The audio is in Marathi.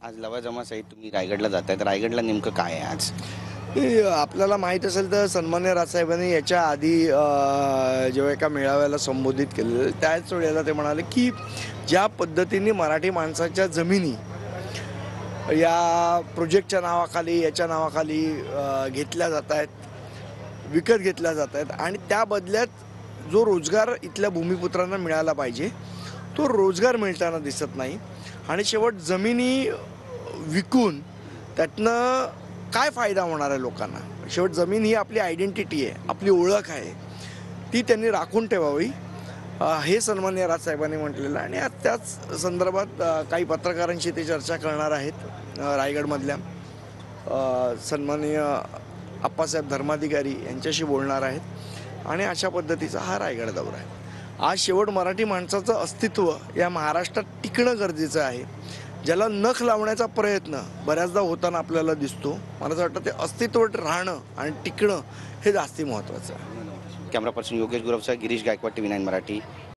आज लवाजमासहित तुम्ही रायगडला जाताय, तर रायगडला नेमकं काय आहे आज? आपल्याला माहीत असेल तर सन्मान्य राजसाहेबांनी याच्या आधी जेव्हा एका मेळाव्याला संबोधित केलेलं त्याच वेळेला ते म्हणाले की ज्या पद्धतीने मराठी माणसाच्या जमिनी या प्रोजेक्टच्या नावाखाली याच्या नावाखाली घेतल्या जात आहेत, विकत घेतल्या जात आहेत आणि त्या बदल्यात जो रोजगार इथल्या भूमिपुत्रांना मिळाला पाहिजे तो रोजगार मिळताना दिसत नाही आणि शेवट जमिनी विकून त्यातनं काय फायदा होणार आहे लोकांना. शेवट जमीन ही आपली आयडेंटिटी आहे, आपली ओळख आहे, ती त्यांनी राखून ठेवावी हे सन्माननीय राजसाहेबांनी म्हटलेलं. आणि आज त्याच संदर्भात काही पत्रकारांशी ते चर्चा करणार आहेत. रायगडमधल्या सन्माननीय आप्पासाहेब धर्माधिकारी यांच्याशी बोलणार आहेत आणि अशा पद्धतीचा हा रायगड दौरा आहे. आज शेवट मराठी माणसाचं अस्तित्व या महाराष्ट्रात टिकणं गरजेचं आहे, ज्याला नख लावण्याचा प्रयत्न बऱ्याचदा होताना आपल्याला दिसतो. मला असं वाटतं ते अस्तित्व राहणं आणि टिकणं हे जास्ती महत्त्वाचं आहे. कॅमेरा पर्सन योगेश गुरवचा, गिरीश गायकवाड, TV9 मराठी.